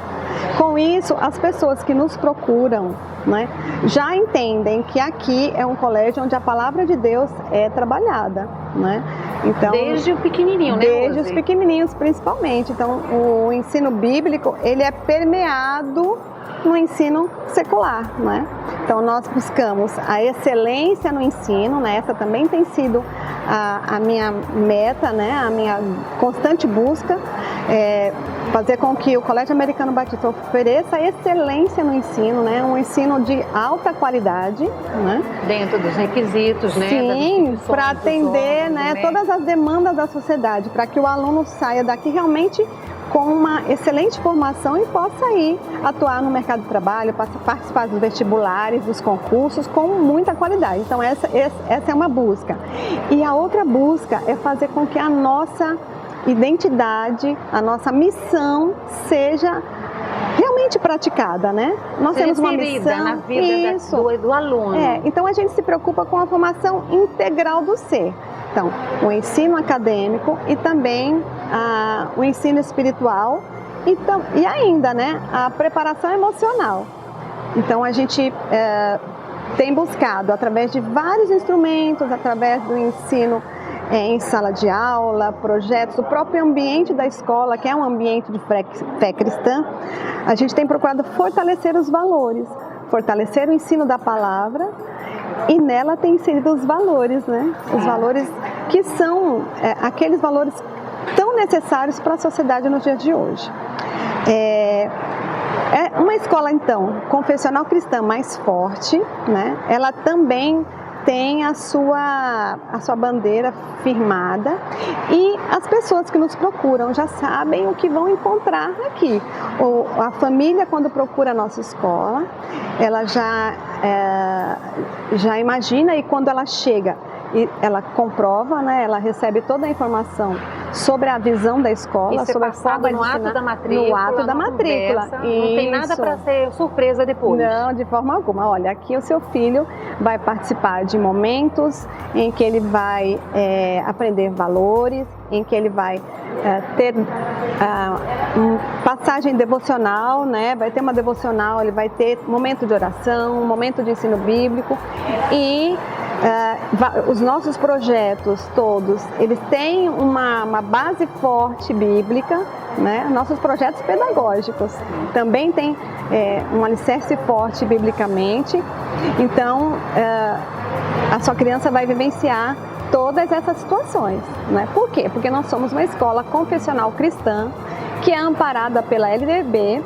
Com isso, as pessoas que nos procuram, né, já entendem que aqui é um colégio onde a palavra de Deus é trabalhada, né? Então, desde o pequenininho, né, desde Rose? os pequenininhos, principalmente. Então, o ensino bíblico, ele é permeado no ensino secular, né? Então, nós buscamos a excelência no ensino, né? Essa também tem sido a minha meta, né? A minha constante busca, fazer com que o Colégio Americano Batista ofereça excelência no ensino, né? Um ensino de alta qualidade, né? Dentro dos requisitos, né? Sim, para atender, né, todas as demandas da sociedade, para que o aluno saia daqui realmente com uma excelente formação e possa ir atuar no mercado de trabalho, participar dos vestibulares, dos concursos com muita qualidade. Então essa é uma busca. E a outra busca é fazer com que a nossa identidade, a nossa missão seja realmente praticada, né? Nós temos uma missão na vida do aluno. Então a gente se preocupa com a formação integral do ser. Então, o ensino acadêmico e também o ensino espiritual e ainda, né, a preparação emocional. Então, a gente tem buscado, através de vários instrumentos, através do ensino em sala de aula, projetos, o próprio ambiente da escola, que é um ambiente de fé cristã, a gente tem procurado fortalecer os valores, fortalecer o ensino da palavra, e nela tem inserido os valores, né? Os valores que são aqueles valores tão necessários para a sociedade nos dias de hoje. É uma escola, então, confessional cristã mais forte, né? Ela também tem a sua bandeira firmada e as pessoas que nos procuram já sabem o que vão encontrar aqui. A família, quando procura a nossa escola, ela já imagina, e quando ela chega e ela comprova, né, ela recebe toda a informação sobre a visão da escola, sobre a forma de ensinar, no ato da matrícula. No ato da matrícula. Não tem nada para ser surpresa depois. Não, de forma alguma. Olha, aqui o seu filho vai participar de momentos em que ele vai aprender valores, em que ele vai ter passagem devocional, né? Vai ter uma devocional, ele vai ter momento de oração, um momento de ensino bíblico e os nossos projetos todos, eles têm uma base forte bíblica, né? Nossos projetos pedagógicos também têm um alicerce forte biblicamente. Então, a sua criança vai vivenciar todas essas situações, né? Por quê? Porque nós somos uma escola confessional cristã que é amparada pela LDB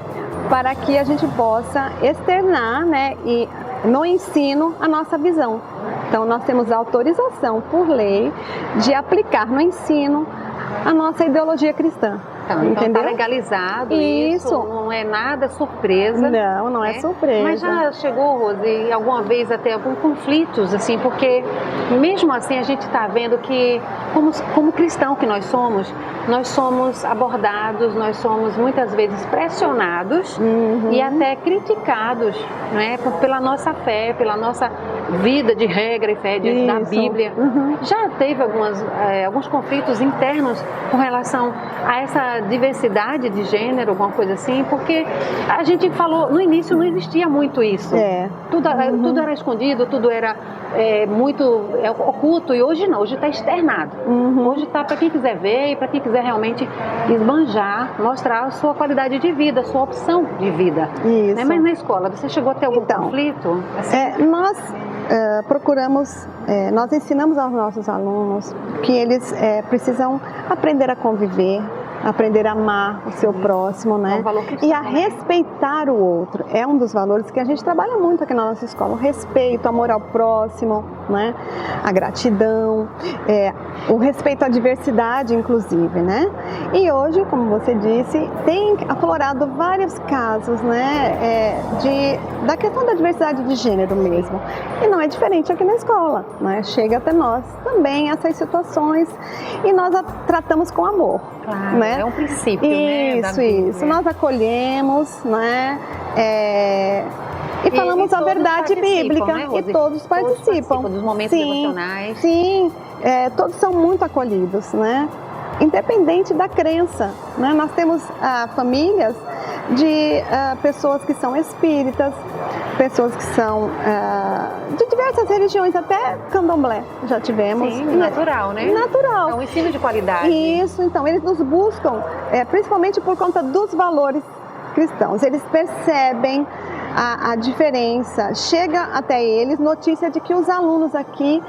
para que a gente possa externar, né, e no ensino a nossa visão. Então nós temos autorização por lei de aplicar no ensino a nossa ideologia cristã. Então entendeu? está legalizado isso, não é nada surpresa. Não é surpresa. Mas já chegou, Rose, alguma vez até algum conflitos, assim, porque mesmo assim a gente está vendo que, como cristão que nós somos abordados, nós somos muitas vezes pressionados e até criticados, não é, pela nossa fé, pela nossa vida de regra e fé diante da Bíblia. Já teve alguns conflitos internos com relação a essa diversidade de gênero, alguma coisa assim, porque a gente falou, no início não existia muito isso. Tudo era escondido, tudo era muito oculto, e hoje não, hoje está externado. Hoje está para quem quiser ver e para quem quiser realmente esbanjar, mostrar a sua qualidade de vida, a sua opção de vida. Né? Mas na escola, você chegou a ter algum conflito? Assim? Nós procuramos, nós ensinamos aos nossos alunos que eles precisam aprender a conviver, aprender a amar o seu próximo, né? E a respeitar o outro. É um dos valores que a gente trabalha muito aqui na nossa escola. O respeito, o amor ao próximo, né? A gratidão, o respeito à diversidade, inclusive, né? E hoje, como você disse, tem aflorado vários casos, né? Da questão da diversidade de gênero mesmo. E não é diferente aqui na escola, né? Chega até nós também essas situações e nós a tratamos com amor. Claro, né? É um princípio, Isso. Nós acolhemos, né? E falamos a verdade bíblica, né, e todos participam dos momentos devocionais. Sim, todos são muito acolhidos, né? Independente da crença, né? Nós temos famílias de pessoas que são espíritas, pessoas que são de diversas religiões, até candomblé já tivemos. Sim, natural, né? Natural. É um ensino de qualidade. Isso, então, eles nos buscam, principalmente por conta dos valores cristãos. Eles percebem a diferença. Chega até eles notícia de que os alunos aqui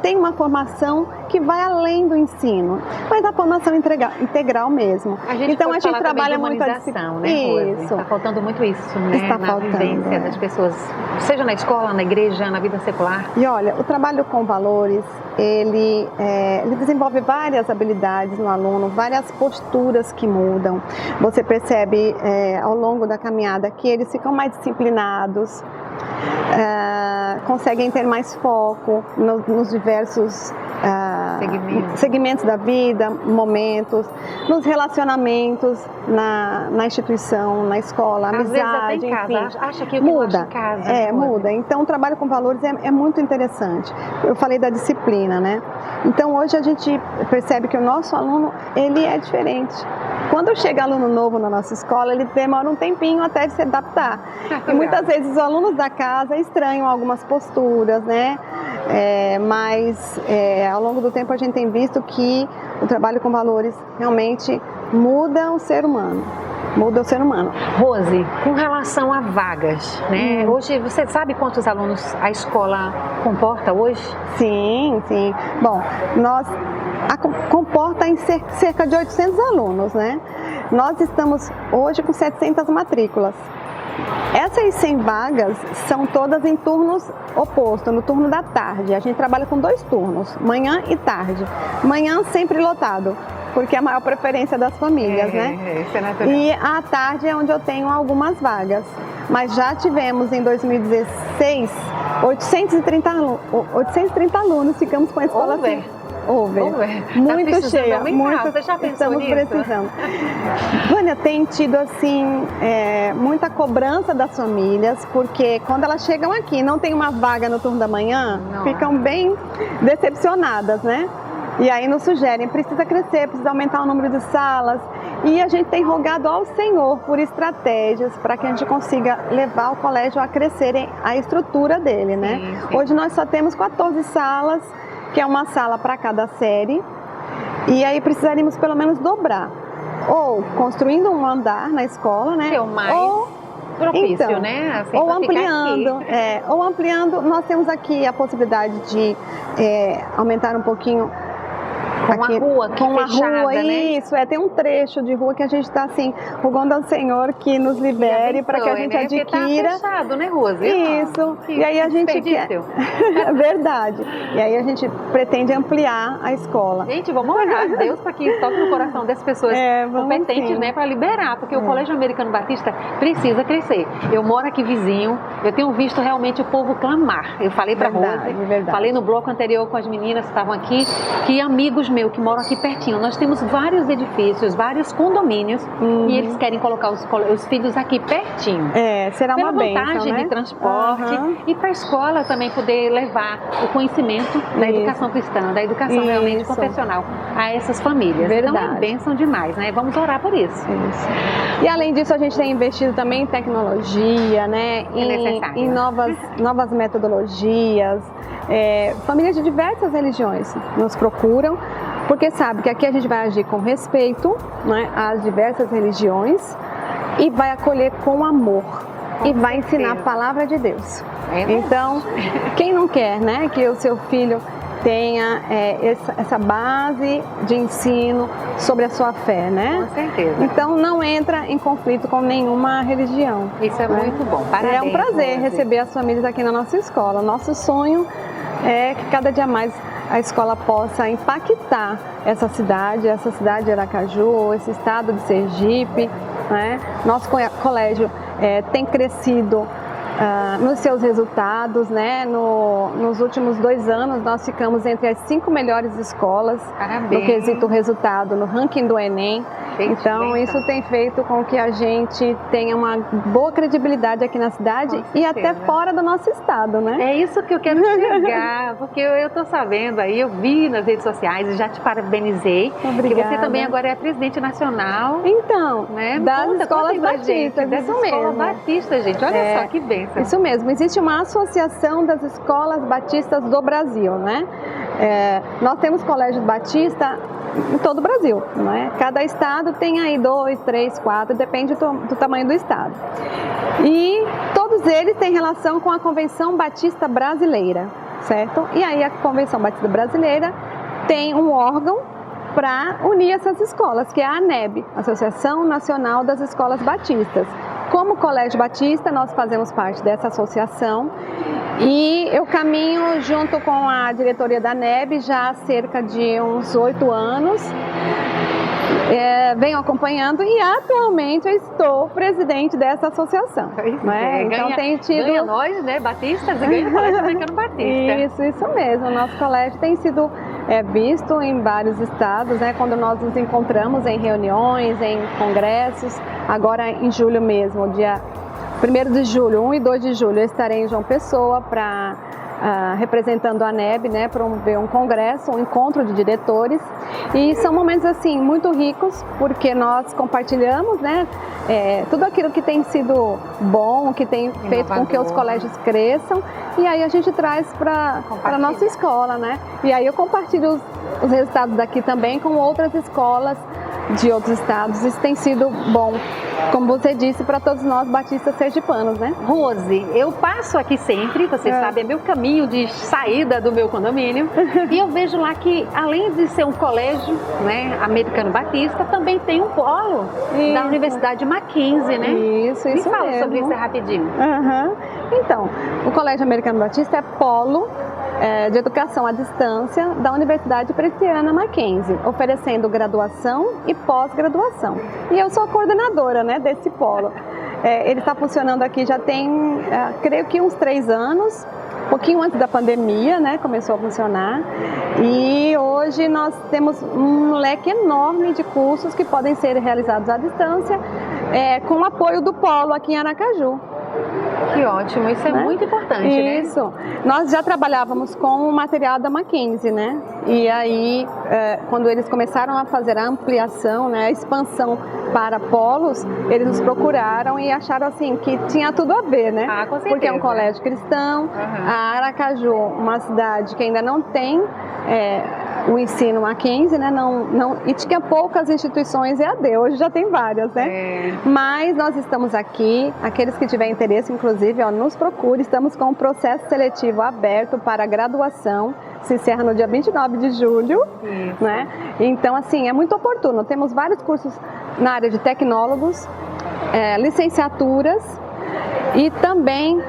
têm uma formação que vai além do ensino, mas a formação integral mesmo. Então a gente trabalha muito a disciplina, né? Isso. Está faltando muito isso, né? Está faltando, vivência das pessoas, seja na escola, na igreja, na vida secular. E olha, o trabalho com valores, ele desenvolve várias habilidades no aluno, várias posturas que mudam. Você percebe ao longo da caminhada que eles ficam mais disciplinados, conseguem ter mais foco nos diversos segmentos da vida, momentos, nos relacionamentos, na instituição, na escola, amizade, vezes até em casa. Acha que muda. Em casa, muda. Então o trabalho com valores é muito interessante. Eu falei da disciplina, né? Então hoje a gente percebe que o nosso aluno, ele é diferente. Quando chega aluno novo na nossa escola, ele demora um tempinho até de se adaptar. E muitas vezes os alunos da casa estranham algumas posturas, né? Mas ao longo do tempo a gente tem visto que o trabalho com valores realmente muda o ser humano. Rose, com relação a vagas, né? Hoje, você sabe quantos alunos a escola comporta hoje? Sim. Bom, comporta em cerca de 800 alunos, né? Nós estamos hoje com 700 matrículas. Essas 100 vagas são todas em turnos opostos, no turno da tarde. A gente trabalha com 2 turnos, manhã e tarde. Manhã sempre lotado, porque é a maior preferência das famílias, né? Isso é natural. E à tarde é onde eu tenho algumas vagas. Mas já tivemos em 2016 830 alunos, ficamos com a escola assim. Muito cheia, Você já pensou estamos nisso? precisando. Vânia, tem tido assim muita cobrança das famílias, porque quando elas chegam aqui e não tem uma vaga no turno da manhã, ficam bem decepcionadas, né? E aí nos sugerem, precisa crescer, precisa aumentar o número de salas. E a gente tem rogado ao Senhor por estratégias para que a gente consiga levar o colégio a crescer a estrutura dele, né? Sim. Hoje nós só temos 14 salas, que é uma sala para cada série, e aí precisaríamos pelo menos dobrar, ou construindo um andar na escola, né? Que é o mais propício, né? Assim, ou ampliando, nós temos aqui a possibilidade de aumentar um pouquinho Com aqui, a rua aqui com fechada, a rua, né? isso, tem um trecho de rua que a gente está assim, rogando ao Senhor que nos libere para que a gente adquira. Porque tá fechado, né, Rose? Isso, e aí a gente quer... É verdade. E aí a gente pretende ampliar a escola. Gente, vamos orar a Deus para que toque no coração das pessoas competentes, né, para liberar, porque o Colégio Americano Batista precisa crescer. Eu moro aqui vizinho, eu tenho visto realmente o povo clamar. Eu falei para Rose, falei no bloco anterior com as meninas que estavam aqui, que amigos meus que moram aqui pertinho, nós temos vários edifícios, vários condomínios, e eles querem colocar os filhos aqui pertinho. Será uma bênção, vantagem de transporte e para a escola também poder levar o conhecimento da educação cristã, da educação realmente confessional a essas famílias. Verdade. Então é bênção demais, né? Vamos orar por isso. E além disso, a gente tem investido também em tecnologia, né? Em novas metodologias. Famílias de diversas religiões nos procuram, porque sabe que aqui a gente vai agir com respeito, né, às diversas religiões e vai acolher com amor e vai ensinar a palavra de Deus. Então, quem não quer, né, que o seu filho tenha essa base de ensino sobre a sua fé, né? Com certeza. Então, não entra em conflito com nenhuma religião. Isso é muito bom. Parabéns, é um prazer Rose. receber as famílias aqui na nossa escola. Nosso sonho é que cada dia mais a escola possa impactar essa cidade de Aracaju, esse estado de Sergipe, né? Nosso colégio tem crescido nos seus resultados, né? Nos últimos 2 anos nós ficamos entre as 5 melhores escolas no quesito resultado no ranking do Enem. Então isso tem feito com que a gente tenha uma boa credibilidade aqui na cidade e até fora do nosso estado, né? É isso que eu quero chegar, porque eu estou sabendo aí, eu vi nas redes sociais e já te parabenizei. Obrigada. Que você também agora é presidente nacional. Então, né? das escolas batistas, dessa isso escola mesmo. batista, gente, olha só que bênção. Isso mesmo, existe uma associação das escolas batistas do Brasil, né? Nós temos colégios batistas em todo o Brasil, né? Cada estado tem aí 2, 3, 4, depende do tamanho do estado. E todos eles têm relação com a Convenção Batista Brasileira, certo? E aí a Convenção Batista Brasileira tem um órgão para unir essas escolas, que é a ANEB, Associação Nacional das Escolas Batistas. Como Colégio Batista, nós fazemos parte dessa associação e eu caminho junto com a diretoria da ANEB já há cerca de uns 8 anos. Venho acompanhando e atualmente eu estou presidente dessa associação. Né? Então tem tido... Ganha nós, né, batistas, e ganha o Colégio Americano Batista. Isso mesmo. O nosso colégio tem sido visto em vários estados, né? Quando nós nos encontramos em reuniões, em congressos. Agora em julho mesmo, dia 1º de julho, 1 e 2 de julho, eu estarei em João Pessoa para... representando a ANEB, né, promover um congresso, um encontro de diretores, e são momentos assim muito ricos porque nós compartilhamos, né, tudo aquilo que tem sido bom, que tem feito com que os colégios cresçam, e aí a gente traz para a nossa escola, né, e aí eu compartilho os resultados daqui também com outras escolas de outros estados. Isso tem sido bom, como você disse, para todos nós batistas sergipanos, né? Rose, eu passo aqui sempre, você sabe, é meu caminho de saída do meu condomínio, e eu vejo lá que, além de ser um colégio, né, americano batista, também tem um polo da Universidade Mackenzie, né? Isso Me fala mesmo. sobre isso rapidinho. Então, o Colégio Americano Batista é polo de educação à distância da Universidade Presbiteriana Mackenzie, oferecendo graduação e pós-graduação. E eu sou a coordenadora, né, desse polo. Ele está funcionando aqui já tem, creio que uns 3 anos, um pouquinho antes da pandemia, né, começou a funcionar. E hoje nós temos um leque enorme de cursos que podem ser realizados à distância, com o apoio do polo aqui em Aracaju. Que ótimo, isso é muito importante, né? Isso. Nós já trabalhávamos com o material da Mackenzie, né? E aí, quando eles começaram a fazer a ampliação, né, a expansão para polos, eles nos procuraram e acharam assim que tinha tudo a ver, né? Com certeza. Porque é um colégio cristão, a Aracaju, uma cidade que ainda não tem o ensino Mackenzie, né? E tinha poucas instituições EAD, hoje já tem várias, né? Mas nós estamos aqui, aqueles que tiverem interesse, inclusive, nos procure, estamos com um processo seletivo aberto para graduação se encerra no dia 29 de julho, né? Então, assim, é muito oportuno. Temos vários cursos na área de tecnólogos, licenciaturas e também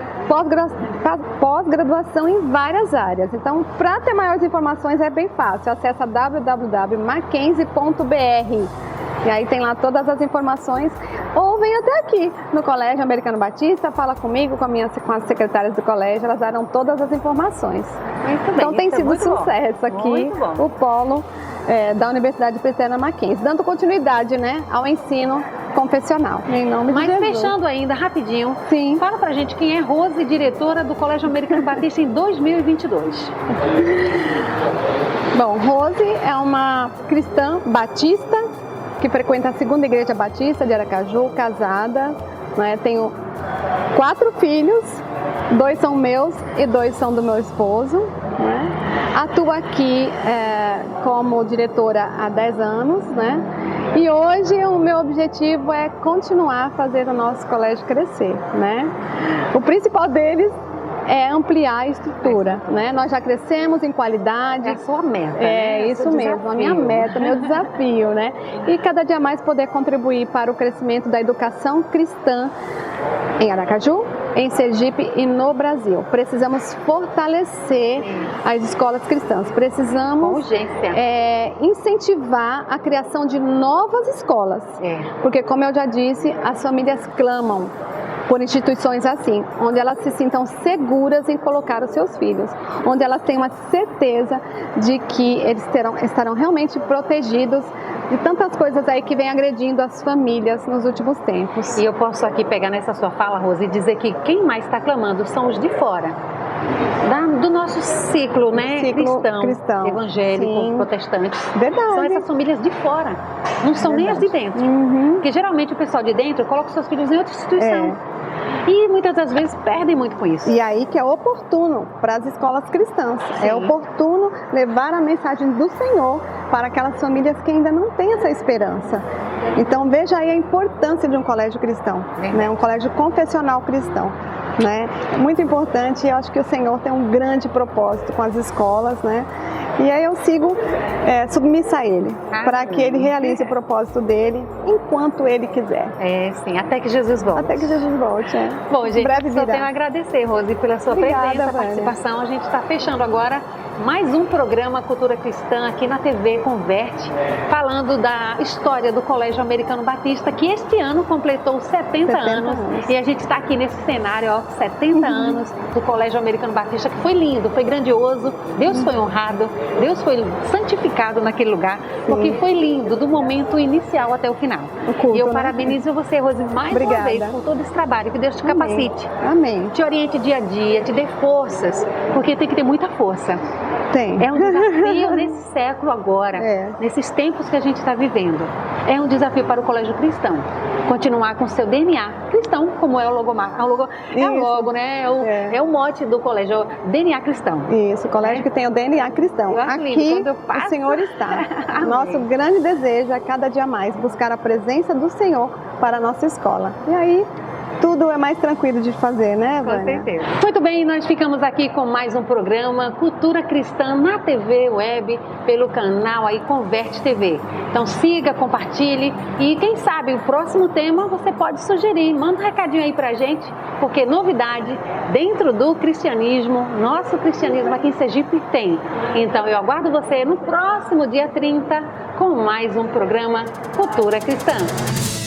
pós-graduação em várias áreas. Então, para ter maiores informações é bem fácil. Acesse www.mackenzie.br e aí tem lá todas as informações. Ou vem até aqui no Colégio Americano Batista, fala comigo, com as secretárias do colégio, elas darão todas as informações. Muito bem, então tem sido sucesso aqui o polo da Universidade Presbiteriana Mackenzie, dando continuidade, né, ao ensino confessional. Em nome de Jesus. Mas fechando ainda, rapidinho, Sim. Fala pra gente quem é Rose, diretora do Colégio Americano Batista em 2022. Bom, Rose é uma cristã batista que frequenta a Segunda Igreja Batista de Aracaju, casada, né? Tenho 4 filhos, 2 são meus e 2 são do meu esposo, né? Atuo aqui como diretora há 10 anos, né? E hoje o meu objetivo é continuar a fazer o nosso colégio crescer, né? O principal deles é ampliar a estrutura, né? Nós já crescemos em qualidade. É a sua meta, né? É isso mesmo, a minha meta, meu desafio, né? E cada dia mais poder contribuir para o crescimento da educação cristã em Aracaju, em Sergipe e no Brasil. Precisamos fortalecer as escolas cristãs, precisamos incentivar a criação de novas escolas, porque, como eu já disse, as famílias clamam por instituições assim, onde elas se sintam seguras em colocar os seus filhos, onde elas tenham a certeza de que eles estarão realmente protegidos de tantas coisas aí que vem agredindo as famílias nos últimos tempos. E eu posso aqui pegar nessa sua fala, Rose, e dizer que quem mais está clamando são os de fora. Do nosso ciclo, né, cristão, evangélico, protestante. Verdade. São essas famílias de fora, não são nem as de dentro. Porque geralmente o pessoal de dentro coloca os seus filhos em outra instituição. E muitas das vezes perdem muito com isso. E aí que é oportuno para as escolas cristãs. Sim. É oportuno levar a mensagem do Senhor para aquelas famílias que ainda não têm essa esperança. Então veja aí a importância de um colégio cristão, né? Um colégio confessional cristão. Né? Muito importante, e eu acho que o Senhor tem um grande propósito com as escolas, né? E aí eu sigo submissa a Ele, para que Ele realize o propósito dele enquanto Ele quiser. Sim, até que Jesus volte. Até que Jesus volte, Bom, gente, breve só tenho a agradecer, Rose, pela sua presença, participação. A gente está fechando agora mais um programa Cultura Cristã aqui na TV Converte, falando da história do Colégio Americano Batista, que este ano completou 70 anos. E a gente está aqui nesse cenário, 70 anos do Colégio Americano Batista, que foi lindo, foi grandioso, Deus foi honrado, Deus foi santificado naquele lugar, porque foi lindo, do momento inicial até o final. Culto, e eu parabenizo você, Rose, mais uma vez, por todo esse trabalho, que Deus te capacite. Amém. Te oriente dia a dia, te dê forças, porque tem que ter muita força. Tem. É um desafio nesse século agora, nesses tempos que a gente está vivendo. É um desafio para o Colégio Cristão continuar com seu DNA cristão, como é o logomarca. É o logo, né? É o mote do colégio, DNA cristão. Isso, o colégio que tem o DNA cristão. Aqui o Senhor está. Nosso grande desejo é cada dia mais buscar a presença do Senhor para a nossa escola. E aí tudo é mais tranquilo de fazer, né, Vânia? Com certeza. Muito bem, nós ficamos aqui com mais um programa Cultura Cristã na TV Web, pelo canal aí Converte TV. Então siga, compartilhe e quem sabe o próximo tema você pode sugerir. Manda um recadinho aí pra gente, porque novidade dentro do cristianismo, nosso cristianismo aqui em Sergipe tem. Então eu aguardo você no próximo dia 30 com mais um programa Cultura Cristã.